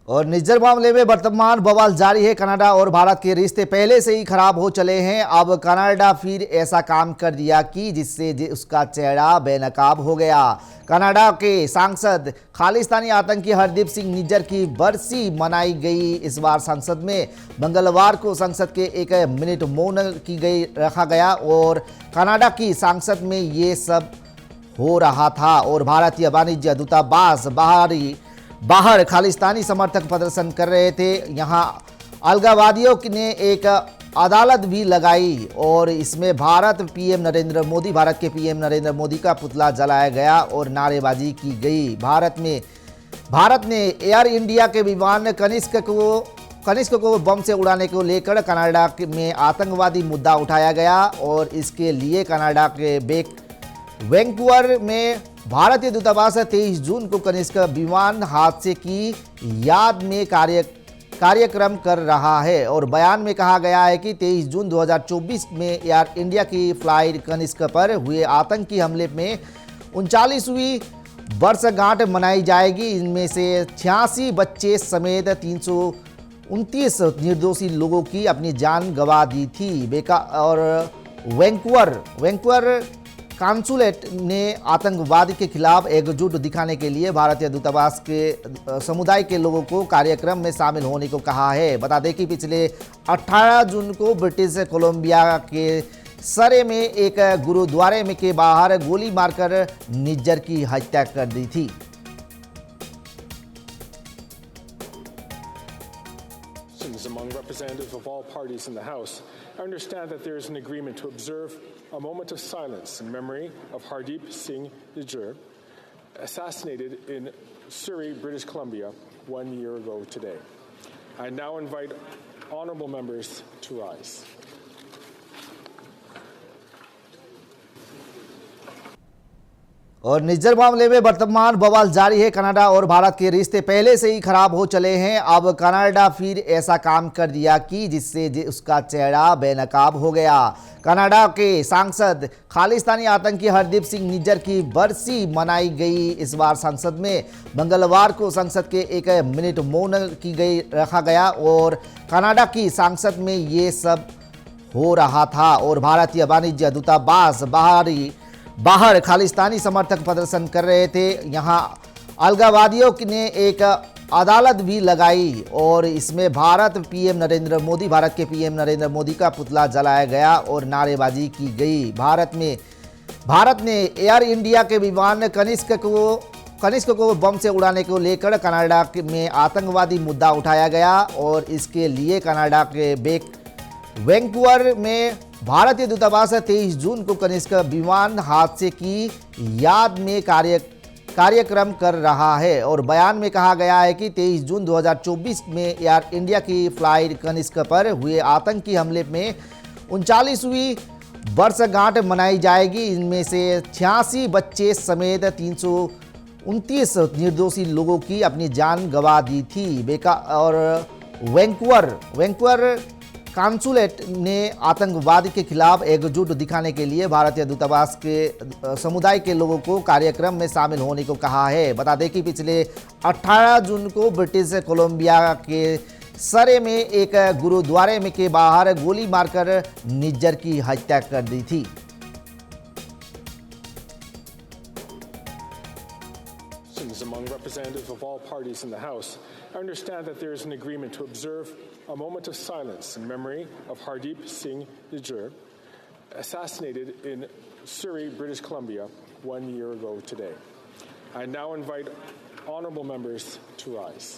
और निज्जर मामले में वर्तमान बवाल जारी है। कनाडा और भारत के रिश्ते पहले से ही खराब हो चले हैं। अब कनाडा फिर ऐसा काम कर दिया कि जिससे उसका चेहरा बेनकाब हो गया। कनाडा के सांसद खालिस्तानी आतंकी हरदीप सिंह निज्जर की बरसी मनाई गई। इस बार संसद में मंगलवार को संसद के 1 मिनट मौन रखा गया और कनाडा की संसद में ये सब हो रहा था और भारतीय वाणिज्य दूतावास बाहर खालिस्तानी समर्थक प्रदर्शन कर रहे थे। यहाँ अलगाववादियों ने एक अदालत भी लगाई और इसमें भारत के पीएम नरेंद्र मोदी का पुतला जलाया गया और नारेबाजी की गई। भारत ने एयर इंडिया के विमान कनिष्क को बम से उड़ाने को लेकर कनाडा में आतंकवादी मुद्दा उठाया गया और इसके लिए कनाडा के वैंकूवर में भारतीय दूतावास 23 जून को कनिष्क विमान हादसे की याद में कार्यक्रम कर रहा है और बयान में कहा गया है कि 23 जून 2024 में एयर इंडिया की फ्लाइट कनिष्क पर हुए आतंकी हमले में 39वीं वर्षगांठ मनाई जाएगी। इनमें से 86 बच्चे समेत 329 निर्दोषी लोगों की अपनी जान गंवा दी थी। और वैंकूवर कांसुलेट ने आतंकवाद के खिलाफ एकजुट दिखाने के लिए भारतीय दूतावास के समुदाय के लोगों को कार्यक्रम में शामिल होने को कहा है। बता दें कि पिछले 18 जून को ब्रिटिश कोलंबिया के सरे में एक गुरुद्वारे में के बाहर गोली मारकर निज्जर की हत्या कर दी थी। Among representatives of all parties in the House, I understand that there is an agreement to observe a moment of silence in memory of Hardeep Singh Nijjar, assassinated in Surrey, British Columbia, 1 year ago today. I now invite honourable members to rise. और निज्जर मामले में वर्तमान बवाल जारी है। Canada और भारत के रिश्ते पहले से ही खराब हो चले हैं। अब कनाडा फिर ऐसा काम कर दिया कि जिससे उसका चेहरा बेनकाब हो गया। कनाडा के सांसद खालिस्तानी आतंकी हरदीप सिंह निज्जर की बरसी मनाई गई। इस बार संसद में मंगलवार को संसद के 1 मिनट मौन रखा गया और कनाडा की संसद में ये सब हो रहा था और भारतीय वाणिज्य दूतावास बाहर खालिस्तानी समर्थक प्रदर्शन कर रहे थे। यहाँ अलगाववादियों ने एक अदालत भी लगाई और इसमें भारत के पीएम नरेंद्र मोदी का पुतला जलाया गया और नारेबाजी की गई। भारत ने एयर इंडिया के विमान कनिष्क को बम से उड़ाने को लेकर कनाडा में आतंकवादी मुद्दा उठाया गया और इसके लिए कनाडा के वैंकूवर में भारतीय दूतावास 23 जून को कनिष्क विमान हादसे की याद में कार्यक्रम कर रहा है और बयान में कहा गया है कि 23 जून 2024 में एयर इंडिया की फ्लाइट कनिष्क पर हुए आतंकी हमले में 39वीं वर्षगांठ मनाई जाएगी। इनमें से 86 बच्चे समेत 329 निर्दोषी लोगों की अपनी जान गंवा दी थी। और वैंकूवर कांसुलेट ने आतंकवाद के खिलाफ एकजुट दिखाने के लिए भारतीय दूतावास के समुदाय के लोगों को कार्यक्रम में शामिल होने को कहा है। बता दें कि पिछले 18 जून को ब्रिटिश कोलंबिया के सरे में एक गुरुद्वारे में के बाहर गोली मारकर निज्जर की हत्या कर दी थी। Among representatives of all parties in the House, I understand that there is an agreement to observe a moment of silence in memory of Hardeep Singh Nijjar, assassinated in Surrey, British Columbia, 1 year ago today. I now invite honourable members to rise.